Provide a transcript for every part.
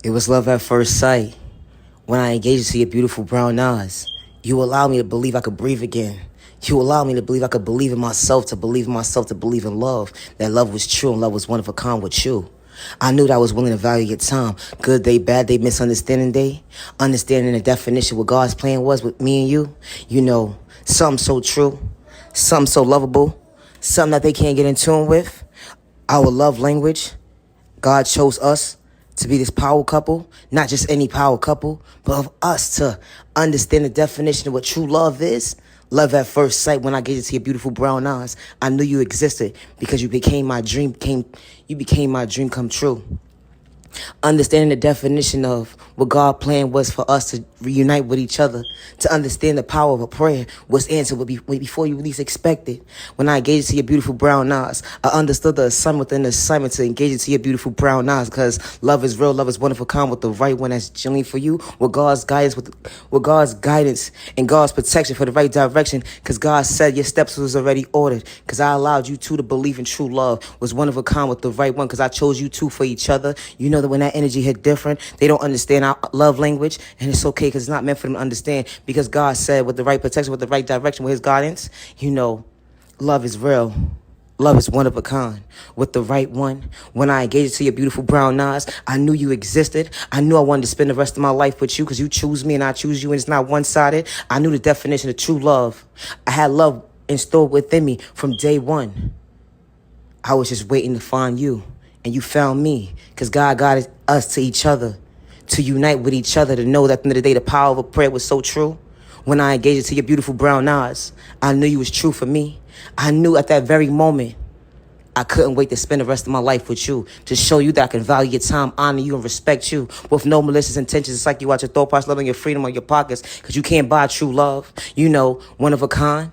It was love at first sight. When I engaged to your beautiful brown eyes, you allowed me to believe I could breathe again. You allowed me to believe I could believe in myself, to believe in myself, to believe in love. That love was true and love was one of a kind with you. I knew that I was willing to value your time. Good day, bad day, misunderstanding day. Understanding the definition what God's plan was with me and you. You know, something so true, something so lovable, something that they can't get in tune with. Our love language. God chose us to be this power couple, not just any power couple, but of us to understand the definition of what true love is. Love at first sight. When I get to see your beautiful brown eyes, I knew you existed because you became my dream. You became my dream come true. Understanding the definition of what God's plan was for us to reunite with each other, to understand the power of a prayer was answered before you least expected. When I engaged to your beautiful brown eyes, I understood the assignment within the assignment to engage into your beautiful brown eyes, because love is real, love is wonderful, kind with the right one that's genuine for you, with God's guidance, with God's guidance and God's protection for the right direction, because God said your steps was already ordered, because I allowed you two to believe in true love was one of a kind with the right one, because I chose you two for each other. You know that when that energy hit different, they don't understand our love language, and it's okay because it's not meant for them to understand, because God said with the right protection, with the right direction, with his guidance, you know, love is real. Love is one of a kind with the right one. When I engaged to your beautiful brown eyes, I knew you existed. I knew I wanted to spend the rest of my life with you because you choose me and I choose you, and it's not one-sided. I knew the definition of true love. I had love in store within me from day one. I was just waiting to find you, and you found me, because God guided us to each other, to unite with each other, to know that at the end of the day, the power of a prayer was so true. When I engaged to your beautiful brown eyes, I knew you was true for me. I knew at that very moment, I couldn't wait to spend the rest of my life with you, to show you that I can value your time, honor you, and respect you with no malicious intentions. It's like you watch your thought process, loving your freedom on your pockets, because you can't buy true love. You know, one of a kind.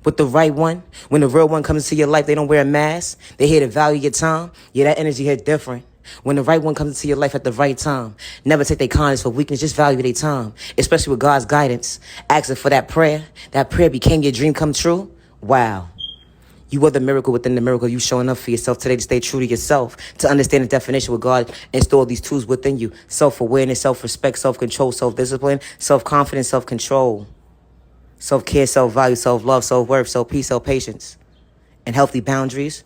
With the right one, when the real one comes into your life, they don't wear a mask. They're here to value your time. Yeah, that energy hit different. When the right one comes into your life at the right time, never take their kindness for weakness, just value their time, especially with God's guidance. Asking for that prayer became your dream come true. Wow. You were the miracle within the miracle. You showing up for yourself today to stay true to yourself, to understand the definition with God installed these tools within you. Self-awareness, self-respect, self-control, self-discipline, self-confidence, self-control. Self-care, self-value, self-love, self-worth, self-peace, self-patience, and healthy boundaries.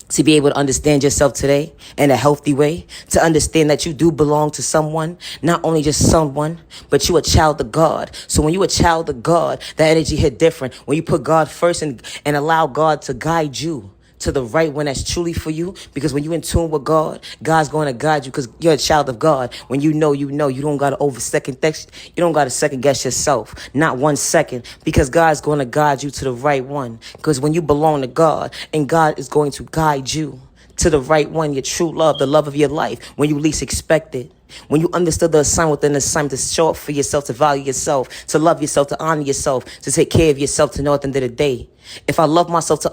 To be able to understand yourself today in a healthy way. To understand that you do belong to someone. Not only just someone, but you a child of God. So when you a child of God, that energy hit different. When you put God first and allow God to guide you to the right one that's truly for you. Because when you're in tune with God, God's going to guide you, because you're a child of God. When you know, you don't got to second guess yourself. Not 1 second, because God's going to guide you to the right one. Because when you belong to God, and God is going to guide you to the right one, your true love, the love of your life, when you least expect it. When you understood the assignment within the assignment, to show up for yourself, to value yourself, to love yourself, to honor yourself, to take care of yourself, to know at the end of the day, if I love myself to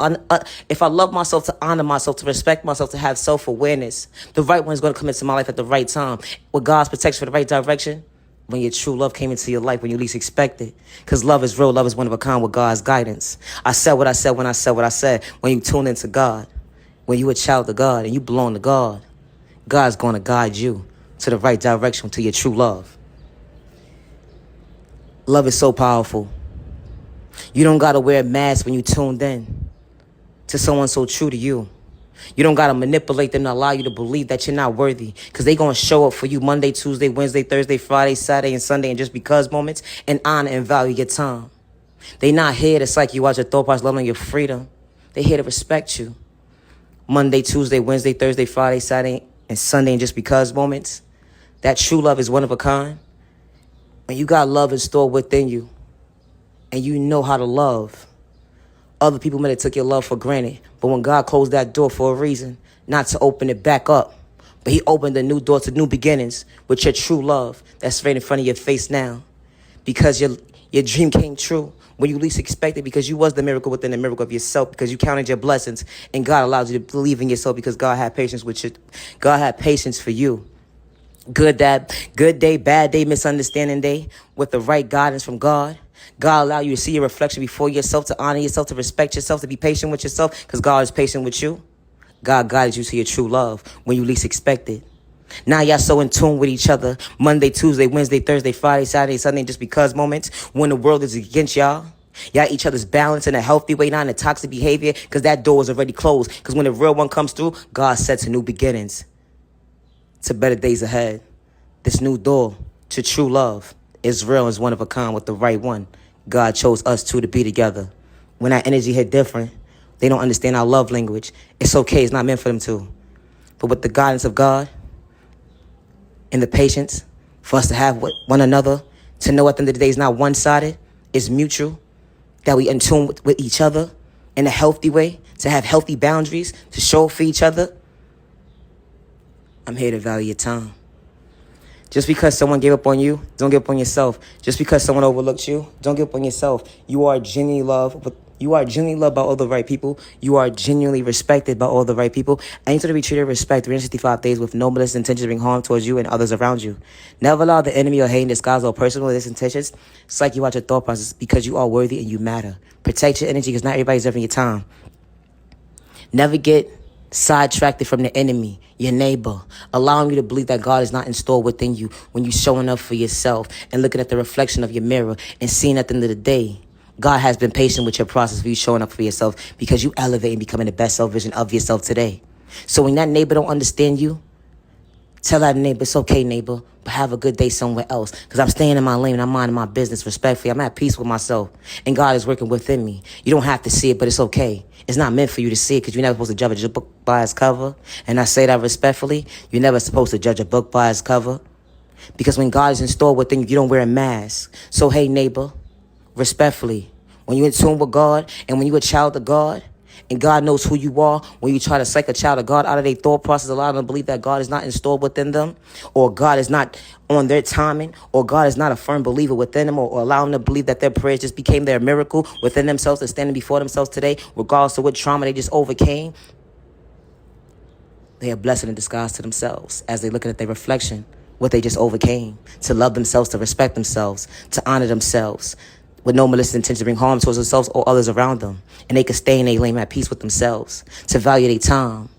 honor myself, to respect myself, to have self-awareness, the right one is going to come into my life at the right time, with God's protection for the right direction. When your true love came into your life when you least expected, because love is real, love is one of a kind with God's guidance. I said what I said when I said what I said. When you tune into God, when you a child of God and you belong to God, God's going to guide you to the right direction, to your true love. Love is so powerful. You don't got to wear a mask when you tuned in to someone so true to you. You don't got to manipulate them to allow you to believe that you're not worthy, because they're going to show up for you Monday, Tuesday, Wednesday, Thursday, Friday, Saturday, and Sunday, and just because moments, and honor and value your time. They not here to psych you out your thought process, loving your freedom. They here to respect you. Monday, Tuesday, Wednesday, Thursday, Friday, Saturday, and Sunday, and just because moments. That true love is one of a kind. When you got love in store within you, and you know how to love, other people might have took your love for granted. But when God closed that door for a reason, not to open it back up, but he opened a new door to new beginnings with your true love that's right in front of your face now. Because your dream came true when you least expected, because you was the miracle within the miracle of yourself, because you counted your blessings, and God allowed you to believe in yourself, because God had patience with you. God had patience for you. Good day, bad day, misunderstanding day, with the right guidance from God. God allow you to see your reflection before yourself, to honor yourself, to respect yourself, to be patient with yourself, because God is patient with you. God guided you to your true love when you least expect it. Now y'all so in tune with each other. Monday, Tuesday, Wednesday, Thursday, Friday, Saturday, Sunday, just because moments when the world is against y'all. Y'all each other's balance in a healthy way, not in a toxic behavior, because that door is already closed. Because when the real one comes through, God sets a new beginnings to better days ahead. This new door to true love is real, is one of a kind with the right one. God chose us two to be together. When our energy hit different, they don't understand our love language. It's okay, it's not meant for them to. But with the guidance of God and the patience for us to have with one another, to know at the end of the day it's not one-sided, it's mutual, that we in tune with each other in a healthy way, to have healthy boundaries, to show up for each other. I'm here to value your time. Just because someone gave up on you, don't give up on yourself. Just because someone overlooked you, don't give up on yourself. You are genuinely loved. You are genuinely loved by all the right people. You are genuinely respected by all the right people. And you need to be treated with respect 365 days with no malicious intentions to bring harm towards you and others around you. Never allow the enemy or hate in disguise or personal intentions. It's like you watch your thought process because you are worthy and you matter. Protect your energy because not everybody's having your time. Never get sidetracked from the enemy, your neighbor, allowing you to believe that God is not installed within you when you're showing up for yourself and looking at the reflection of your mirror and seeing at the end of the day, God has been patient with your process of you showing up for yourself because you elevate and becoming the best self vision of yourself today. So when that neighbor don't understand you, tell that neighbor, it's okay, neighbor, but have a good day somewhere else. Because I'm staying in my lane and I'm minding my business respectfully. I'm at peace with myself. And God is working within me. You don't have to see it, but it's okay. It's not meant for you to see it because you're never supposed to judge a book by its cover. And I say that respectfully. You're never supposed to judge a book by its cover. Because when God is installed within you, you don't wear a mask. So, hey, neighbor, respectfully, when you're in tune with God and when you're a child of God, and God knows who you are, when you try to psych a child of God out of their thought process, allow them to believe that God is not installed within them, or God is not on their timing, or God is not a firm believer within them, or allow them to believe that their prayers just became their miracle within themselves and standing before themselves today, regardless of what trauma they just overcame. They are blessed in disguise to themselves as they're looking at their reflection, what they just overcame, to love themselves, to respect themselves, to honor themselves, with no malicious intention to bring harm towards themselves or others around them. And they can stay in their lane at peace with themselves, to value their time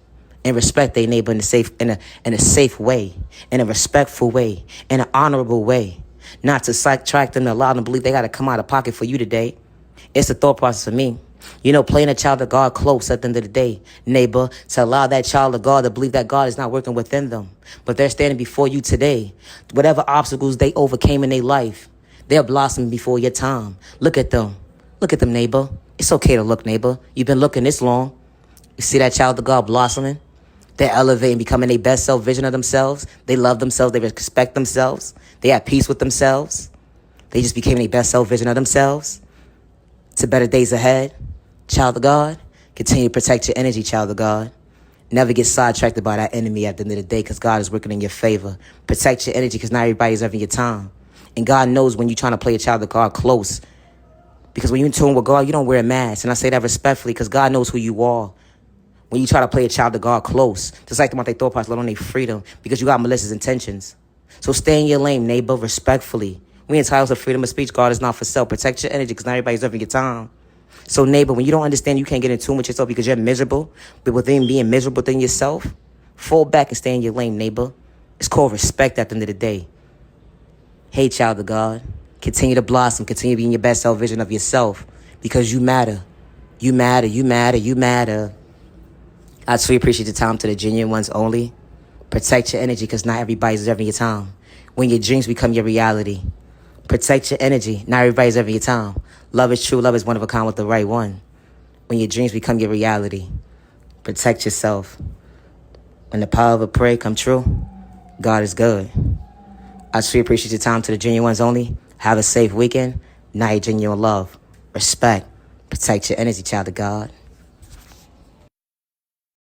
and respect their neighbor in a safe way, in a respectful way, in an honorable way. Not to sidetrack them and allow them to believe they got to come out of pocket for you today. It's a thought process for me. You know, playing a child of God close at the end of the day, neighbor, to allow that child of God to believe that God is not working within them. But they're standing before you today. Whatever obstacles they overcame in their life, they're blossoming before your time. Look at them. Look at them, neighbor. It's okay to look, neighbor. You've been looking this long. You see that child of God blossoming? They're elevating, becoming their best self vision of themselves. They love themselves. They respect themselves. They have peace with themselves. They just became their best self vision of themselves. To better days ahead. Child of God, continue to protect your energy, child of God. Never get sidetracked by that enemy at the end of the day because God is working in your favor. Protect your energy because not everybody's having your time. And God knows when you're trying to play a child of God close. Because when you're in tune with God, you don't wear a mask. And I say that respectfully because God knows who you are. When you try to play a child of God close, just like the one they thought process, let on their freedom because you got malicious intentions. So stay in your lane, neighbor, respectfully. We entitled to freedom of speech. God is not for sale. Protect your energy because not everybody's having your time. So, neighbor, when you don't understand you can't get in tune with yourself because you're miserable, but within being miserable within yourself, fall back and stay in your lane, neighbor. It's called respect at the end of the day. Hey, child of God, continue to blossom, continue being your best self vision of yourself because you matter. You matter, you matter, you matter. I truly appreciate the time to the genuine ones only. Protect your energy because not everybody's deserving your time. When your dreams become your reality. Protect your energy. Not everybody's having your time. Love is true. Love is one of a kind with the right one. When your dreams become your reality, protect yourself. When the power of a prayer come true, God is good. I truly appreciate your time to the genuine ones only. Have a safe weekend. Night, genuine love. Respect. Protect your energy, child of God.